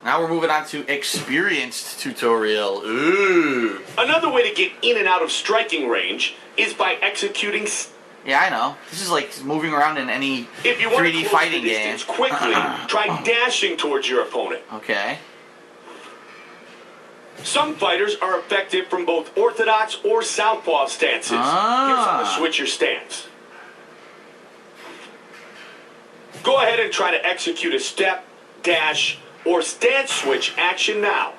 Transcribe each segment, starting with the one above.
Now we're moving on to experienced tutorial. Ooh. Another way to get in and out of striking range is by executing. Yeah, I know. This is like moving around in any If you want 3D to close fighting the game. distance quickly, try dashing towards your opponent. Okay. Some fighters are effective from both orthodox or southpaw stances. Here's how to switch your stance. Go ahead and try to execute a step, dash, or stance switch action now.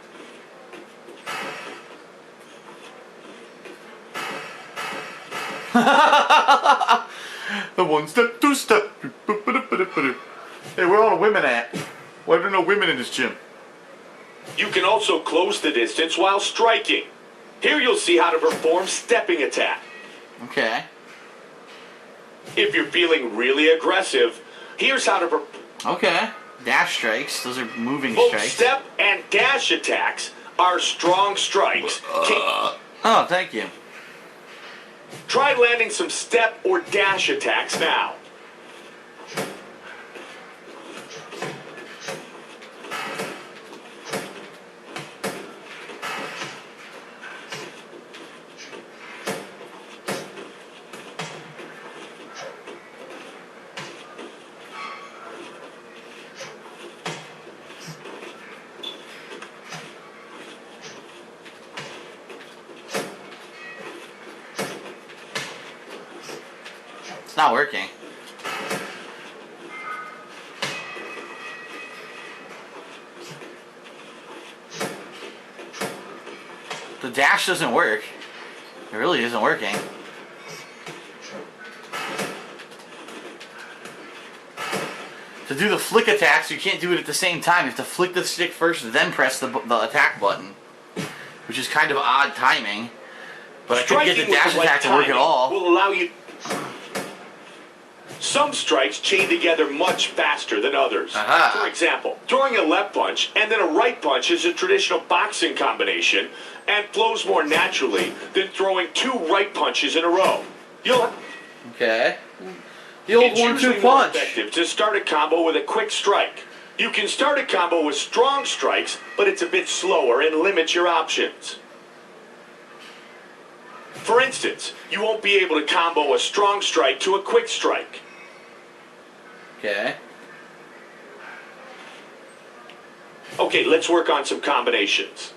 The one step, two step. Hey, where are all the women at? Why are there no women in this gym? You can also close the distance while striking. Here you'll see how to perform stepping attack. Okay. If you're feeling really aggressive, here's how to Okay. Dash strikes. Those are moving both strikes. step and dash attacks are strong strikes. Oh, thank you. Try landing some step or dash attacks now. It's not working. The dash doesn't work. It really isn't working. To do the flick attacks, you can't do it at the same time. You have to flick the stick first, then press the attack button. Which is kind of odd timing. But I couldn't get the dash attack to work at all. Will allow you. Some strikes chain together much faster than others. For example, throwing a left punch and then a right punch is a traditional boxing combination and flows more naturally than throwing two right punches in a row. Okay. The old 1-2 punch. It's effective to start a combo with a quick strike. You can start a combo with strong strikes, but it's a bit slower and limits your options. For instance, you won't be able to combo a strong strike to a quick strike. Okay. Okay, let's work on some combinations.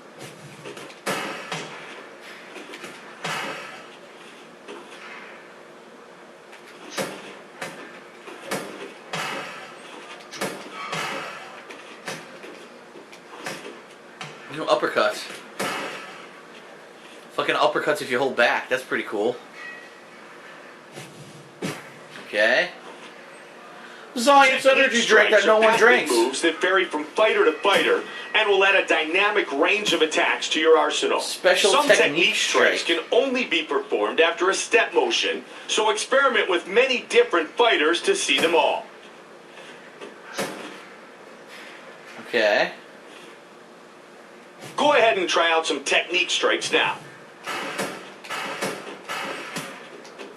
No uppercuts. Fucking uppercuts if you hold back. That's pretty cool. Okay. Science energy drink that no one drinks. Moves that vary from fighter to fighter and will add a dynamic range of attacks to your arsenal. Some technique strikes can only be performed after a step motion, so experiment with many different fighters to see them all. Okay. Go ahead and try out some technique strikes now.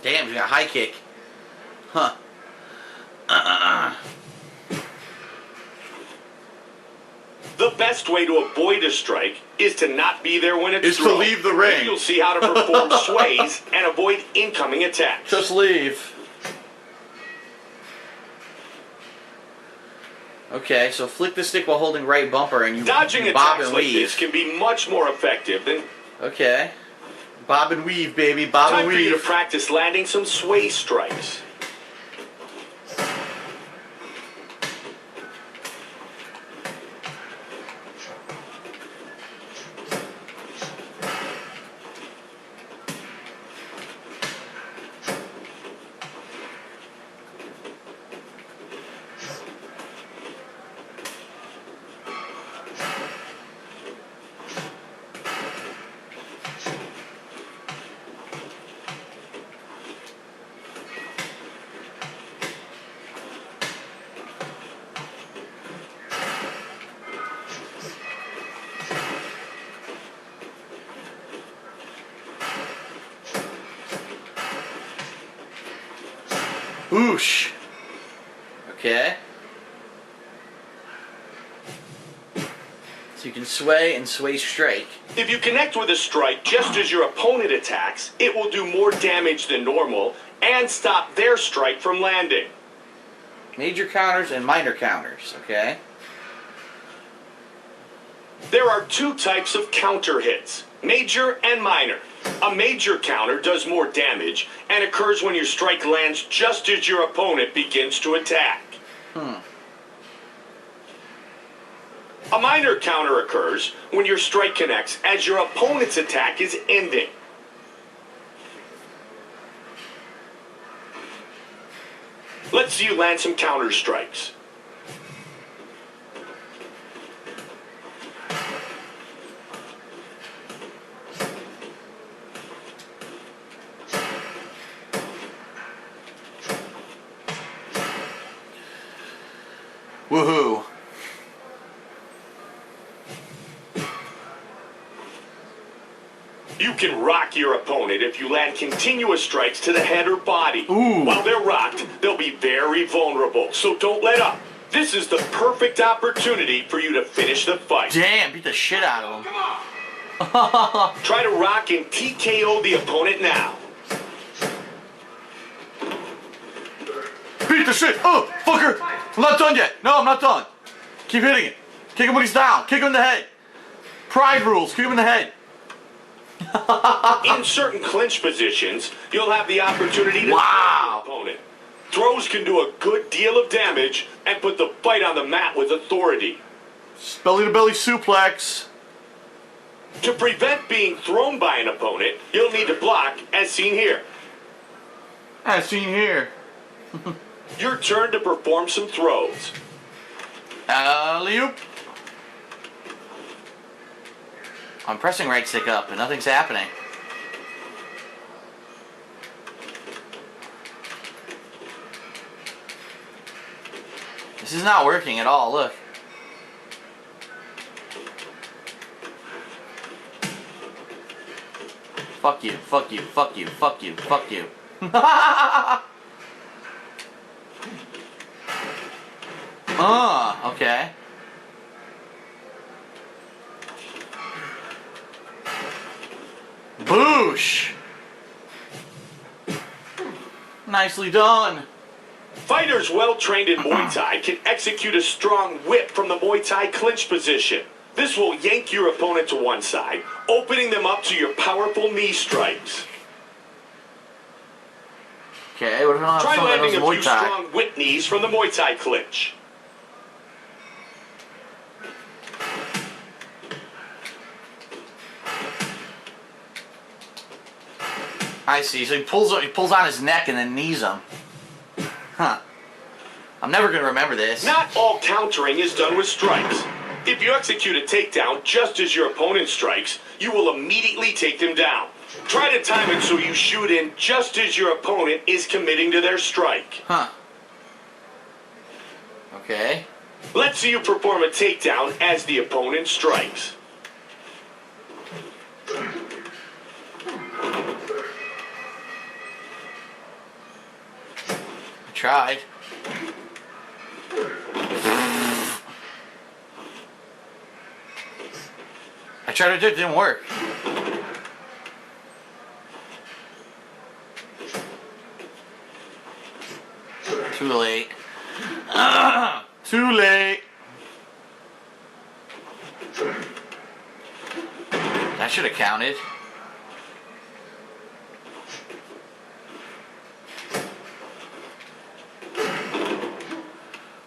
Damn, you got a high kick. Huh. The best way to avoid a strike is to not be there when it's thrown. To leave the ring. Then you'll see how to perform sways and avoid incoming attacks. Just leave. Okay, so flick the stick while holding right bumper and you Dodging bob attacks and like weave. this can be much more effective than... Okay. Bob and weave, baby. Bob and Time for you weave. to practice landing some sway strikes. Whoosh. Okay. So you can sway and sway strike. If you connect with a strike just as your opponent attacks, it will do more damage than normal and stop their strike from landing. Major counters and minor counters, okay? There are two types of counter hits, major and minor. A major counter does more damage and occurs when your strike lands just as your opponent begins to attack. A minor counter occurs when your strike connects as your opponent's attack is ending. Let's see you land some counter strikes. Woohoo. You can rock your opponent if you land continuous strikes to the head or body. Ooh. While they're rocked, they'll be very vulnerable, so don't let up. This is the perfect opportunity for you to finish the fight. Damn, beat the shit out of him. Try to rock and TKO the opponent now. Beat the shit! Oh, fucker! I'm not done yet! No, I'm not done. Keep hitting it. Kick him when he's down. Kick him in the head. Pride rules. Kick him in the head. In certain clinch positions, you'll have the opportunity to Wow. throw your opponent. Throws can do a good deal of damage and put the fight on the mat with authority. Belly-to-belly suplex. To prevent being thrown by an opponent, you'll need to block, as seen here. As seen here. Your turn to perform some throws. Alley-oop. I'm pressing right stick up, but nothing's happening. This is not working at all, look. Fuck you, fuck you, fuck you, fuck you, fuck you. Okay. Boosh! Nicely done. Fighters well trained in Muay Thai can execute a strong whip from the Muay Thai clinch position. This will yank your opponent to one side, opening them up to your powerful knee strikes. Okay, what if I don't Try have someone that landing knows a Muay few Thai? strong whip knees from the Muay Thai clinch. I see. So he pulls on his neck and then knees him. Huh. I'm never gonna remember this. Not all countering is done with strikes. If you execute a takedown just as your opponent strikes, you will immediately take them down. Try to time it so you shoot in just as your opponent is committing to their strike. Huh. Okay. Let's see you perform a takedown as the opponent strikes. I tried. I tried to do it, it didn't work. Too late. Too late. That should have counted.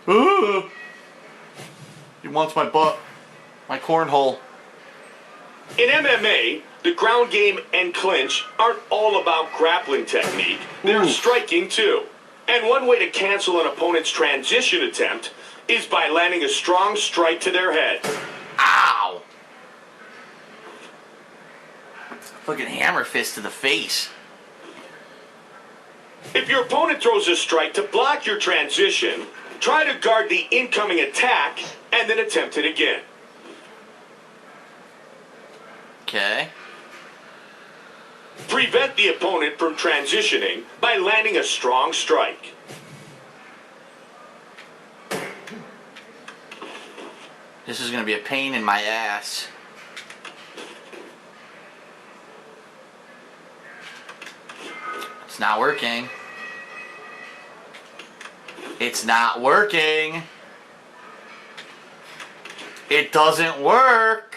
Ooh. He wants my butt. My cornhole. In MMA, the ground game and clinch aren't all about grappling technique. They're striking too. And one way to cancel an opponent's transition attempt is by landing a strong strike to their head. Ow! Fucking hammer fist to the face. If your opponent throws a strike to block your transition, try to guard the incoming attack and then attempt it again. Okay. Prevent the opponent from transitioning by landing a strong strike. This is going to be a pain in my ass. It's not working. It's not working. It doesn't work.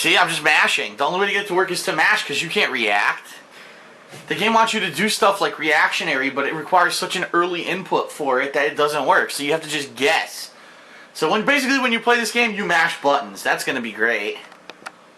See, I'm just mashing. The only way to get it to work is to mash because you can't react. The game wants you to do stuff like reactionary, but it requires such an early input for it that it doesn't work. So you have to just guess. So basically when you play this game, you mash buttons. That's going to be great.